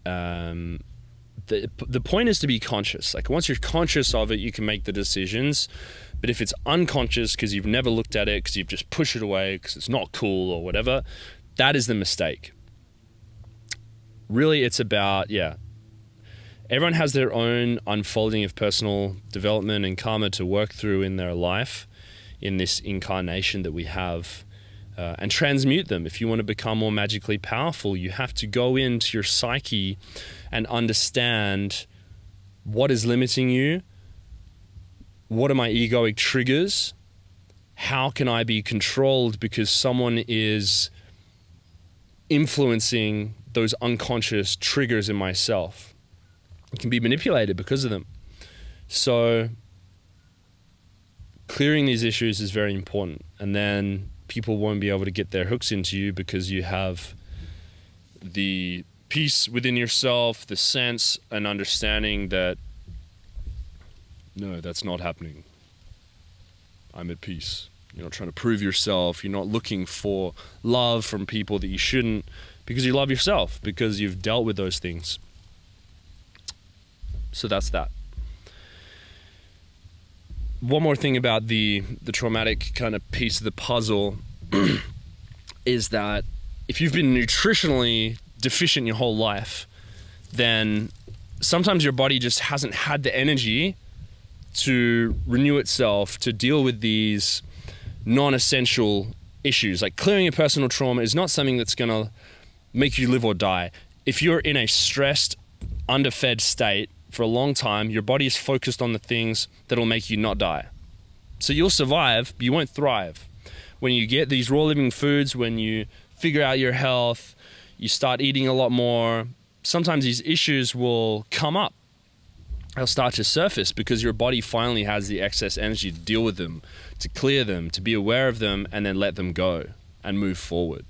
The point is to be conscious. Like once you're conscious of it, you can make the decisions. But if it's unconscious because you've never looked at it, because you've just pushed it away because it's not cool or whatever, that is the mistake. Really, it's about, everyone has their own unfolding of personal development and karma to work through in their life, in this incarnation that we have, and transmute them. If you want to become more magically powerful, you have to go into your psyche and understand what is limiting you, what are my egoic triggers? How can I be controlled because someone is influencing those unconscious triggers in myself? It can be manipulated because of them. So clearing these issues is very important. And then people won't be able to get their hooks into you because you have the peace within yourself, the sense and understanding that, no, that's not happening. I'm at peace. You're not trying to prove yourself. You're not looking for love from people that you shouldn't, because you love yourself, because you've dealt with those things. So that's that. One more thing about the traumatic kind of piece of the puzzle is that if you've been nutritionally deficient your whole life, then sometimes your body just hasn't had the energy to renew itself, to deal with these non-essential issues. Like clearing a personal trauma is not something that's going to make you live or die. If you're in a stressed, underfed state for a long time, your body is focused on the things that'll make you not die. So you'll survive, but you won't thrive. When you get these raw living foods, when you figure out your health, you start eating a lot more, sometimes these issues will come up. They'll start to surface because your body finally has the excess energy to deal with them, to clear them, to be aware of them, and then let them go and move forward.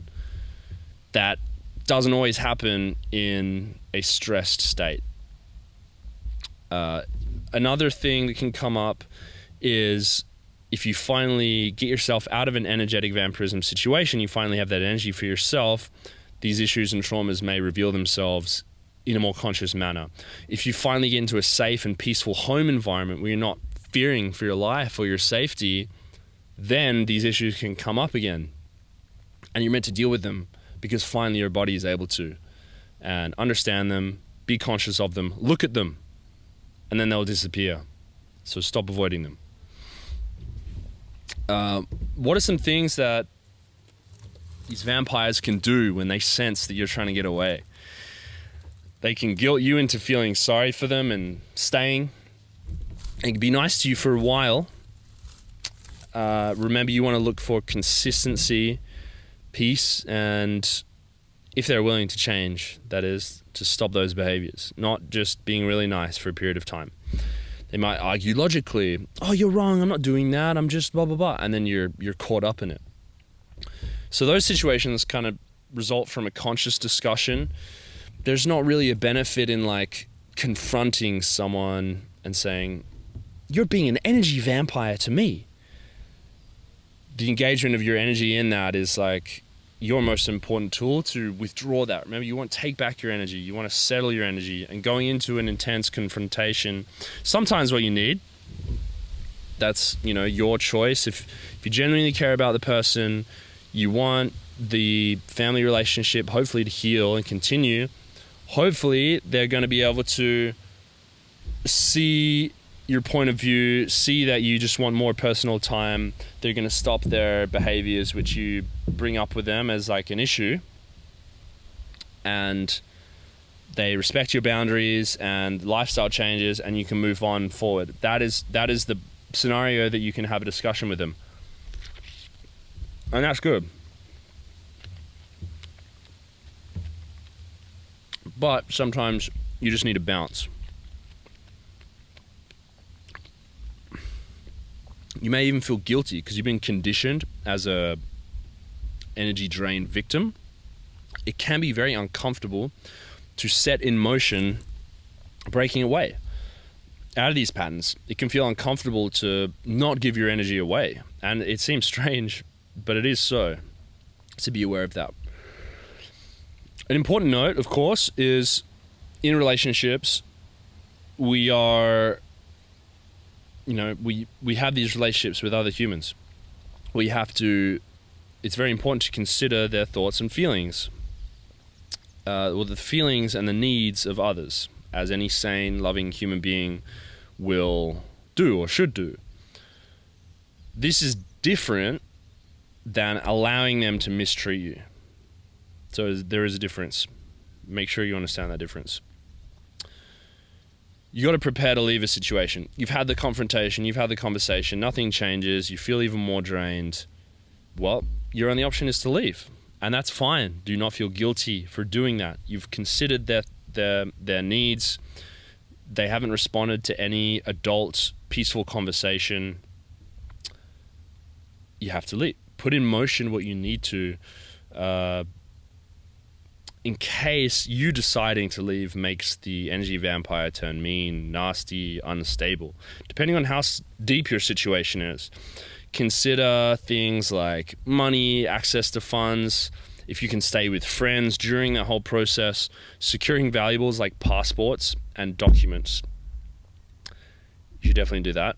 That doesn't always happen in a stressed state. Another thing that can come up is if you finally get yourself out of an energetic vampirism situation, you finally have that energy for yourself, these issues and traumas may reveal themselves in a more conscious manner. If you finally get into a safe and peaceful home environment where you're not fearing for your life or your safety, then these issues can come up again. And you're meant to deal with them because finally your body is able to. And understand them, be conscious of them, look at them, and then they'll disappear. So stop avoiding them. What are some things that these vampires can do when they sense that you're trying to get away? They can guilt you into feeling sorry for them and staying. It can be nice to you for a while. Remember, you want to look for consistency, peace, and if they're willing to change, that is, to stop those behaviors, not just being really nice for a period of time. They might argue logically, oh, you're wrong, I'm not doing that, I'm just blah, blah, blah, and then you're caught up in it. So those situations kind of result from a conscious discussion. There's not really a benefit in like confronting someone and saying, you're being an energy vampire to me. The engagement of your energy in that is like your most important tool to withdraw that. Remember, you want to take back your energy. You want to settle your energy, and going into an intense confrontation, sometimes what you need, that's, your choice. If you genuinely care about the person, you want the family relationship hopefully to heal and continue. Hopefully they're going to be able to see your point of view, see that you just want more personal time. They're going to stop their behaviors which you bring up with them as like an issue, and they respect your boundaries and lifestyle changes, and you can move on forward. That is the scenario that you can have a discussion with them, and that's good. But sometimes you just need to bounce. You may even feel guilty because you've been conditioned as a energy drain victim. It can be very uncomfortable to set in motion breaking away out of these patterns. It can feel uncomfortable to not give your energy away. And it seems strange, but it is so. So be aware of that. An important note, of course, is in relationships, we are, we have these relationships with other humans. It's very important to consider their thoughts and feelings, the feelings and the needs of others, as any sane, loving human being will do or should do. This is different than allowing them to mistreat you. So there is a difference. Make sure you understand that difference. You got to prepare to leave a situation. You've had the confrontation, you've had the conversation, nothing changes, you feel even more drained. Well, your only option is to leave. And that's fine. Do not feel guilty for doing that. You've considered their needs. They haven't responded to any adult, peaceful conversation. You have to leave. Put in motion what you need to, in case you deciding to leave makes the energy vampire turn mean, nasty, unstable. Depending on how deep your situation is, consider things like money, access to funds, if you can stay with friends during that whole process, securing valuables like passports and documents. You should definitely do that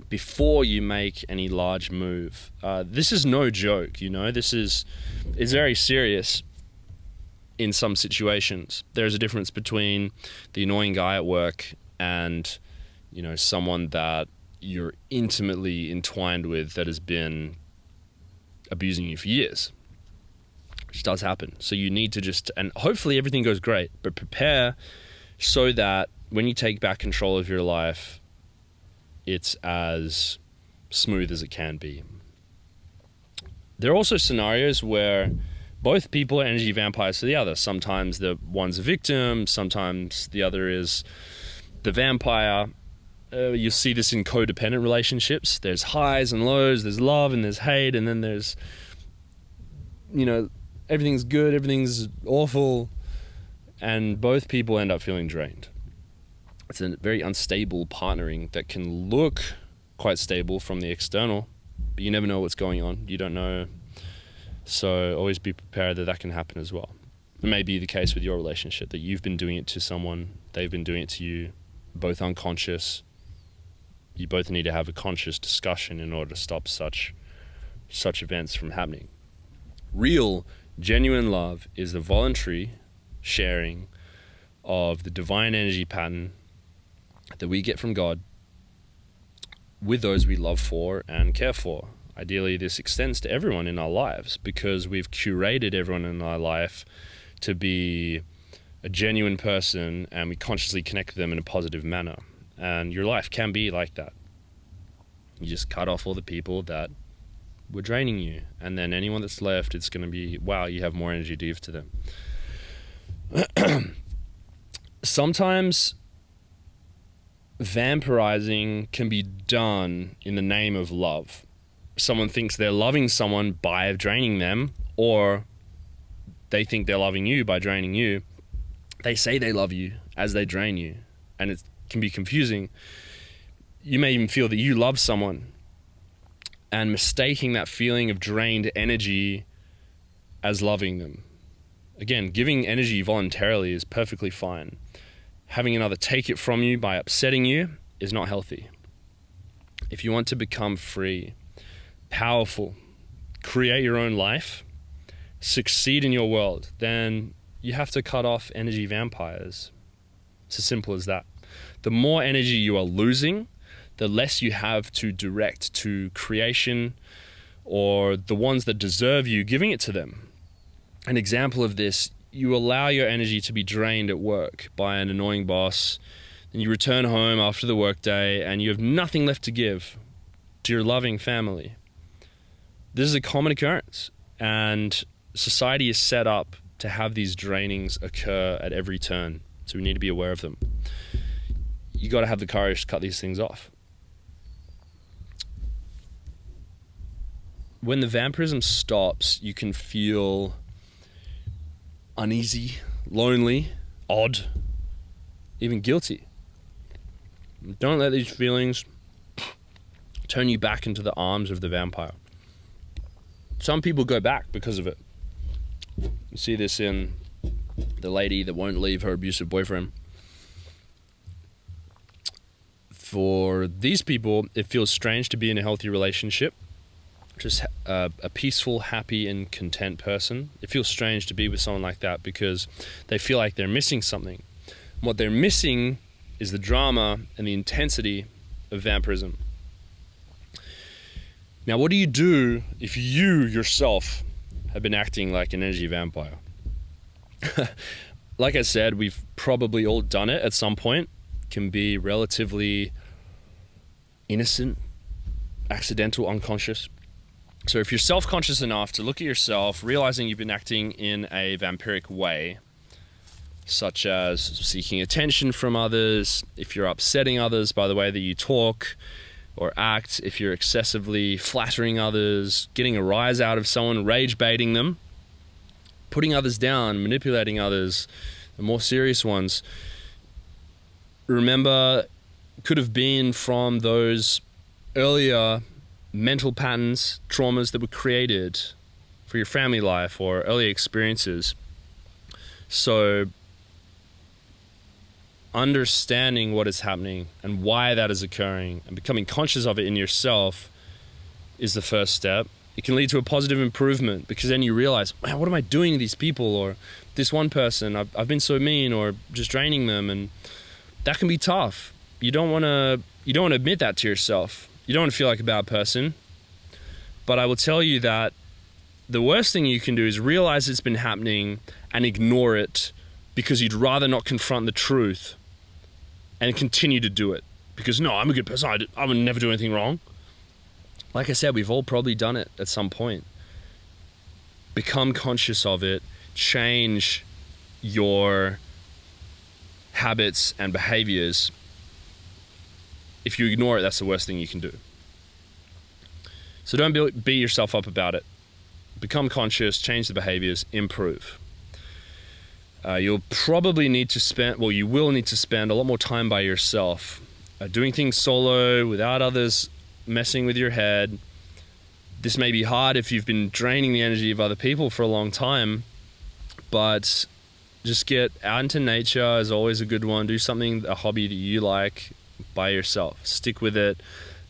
before you make any large move. This is no joke, it's very serious. In some situations, there's a difference between the annoying guy at work and, someone that you're intimately entwined with that has been abusing you for years, which does happen. So you need to and hopefully everything goes great, but prepare so that when you take back control of your life, it's as smooth as it can be. There are also scenarios where both people are energy vampires to the other. Sometimes the one's a victim, sometimes the other is the vampire. You see this in codependent relationships. There's highs and lows, there's love and there's hate, and then there's, everything's good, everything's awful, and both people end up feeling drained. It's a very unstable partnering that can look quite stable from the external, but you never know what's going on. You don't know. So always be prepared that can happen as well. It may be the case with your relationship that you've been doing it to someone, they've been doing it to you, both unconscious. You both need to have a conscious discussion in order to stop such events from happening. Real, genuine love is the voluntary sharing of the divine energy pattern that we get from God with those we love for and care for. Ideally, this extends to everyone in our lives because we've curated everyone in our life to be a genuine person and we consciously connect with them in a positive manner. And your life can be like that. You just cut off all the people that were draining you. And then anyone that's left, it's going to be, wow, you have more energy to give to them. Sometimes vampirizing can be done in the name of love. Someone thinks they're loving someone by draining them, or they think they're loving you by draining you. They say they love you as they drain you, and it can be confusing. You may even feel that you love someone and mistaking that feeling of drained energy as loving them. Again, giving energy voluntarily is perfectly fine. Having another take it from you by upsetting you is not healthy. If you want to become free, powerful, create your own life, succeed in your world, then you have to cut off energy vampires. It's as simple as that. The more energy you are losing, the less you have to direct to creation or the ones that deserve you giving it to them. An example of this, you allow your energy to be drained at work by an annoying boss, and you return home after the workday and you have nothing left to give to your loving family. This is a common occurrence, and society is set up to have these drainings occur at every turn, so we need to be aware of them. You got to have the courage to cut these things off. When the vampirism stops, you can feel uneasy, lonely, odd, even guilty. Don't let these feelings turn you back into the arms of the vampire. Some people go back because of it. You see this in the lady that won't leave her abusive boyfriend. For these people, it feels strange to be in a healthy relationship. Just a peaceful, happy, and content person. It feels strange to be with someone like that because they feel like they're missing something. And what they're missing is the drama and the intensity of vampirism. Now, what do you do if you yourself have been acting like an energy vampire? Like I said, we've probably all done it at some point. can be relatively innocent, accidental, unconscious. So if you're self-conscious enough to look at yourself, realizing you've been acting in a vampiric way, such as seeking attention from others, if you're upsetting others by the way that you talk or act, if you're excessively flattering others, getting a rise out of someone, rage baiting them, putting others down, manipulating others, the more serious ones, remember, could have been from those earlier mental patterns, traumas that were created for your family life or early experiences. So understanding what is happening and why that is occurring and becoming conscious of it in yourself is the first step. It can lead to a positive improvement, because then you realize, man, what am I doing to these people, or this one person, I've been so mean, or just draining them, and that can be tough. You don't want to admit that to yourself. You don't want to feel like a bad person. But I will tell you that the worst thing you can do is realize it's been happening and ignore it because you'd rather not confront the truth and continue to do it. Because, no, I'm a good person. I would never do anything wrong. Like I said, we've all probably done it at some point. Become conscious of it. Change your habits and behaviors. If you ignore it, that's the worst thing you can do. So don't beat yourself up about it. Become conscious, change the behaviors, improve. You'll probably need to spend, well, you will need to spend a lot more time by yourself, doing things solo without others messing with your head. This may be hard if you've been draining the energy of other people for a long time, but just get out into nature is always a good one. Do something, a hobby that you like by yourself. Stick with it.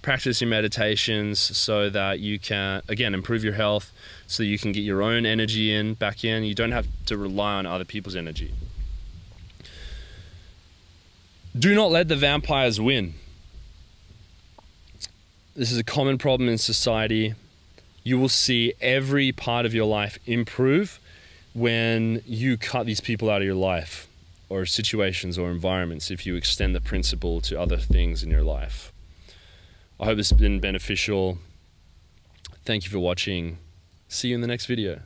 Practice your meditations so that you can, again, improve your health, so you can get your own energy back in. You don't have to rely on other people's energy. Do not let the vampires win. This is a common problem in society. You will see every part of your life improve when you cut these people out of your life, or situations or environments, if you extend the principle to other things in your life. I hope this has been beneficial. Thank you for watching. See you in the next video.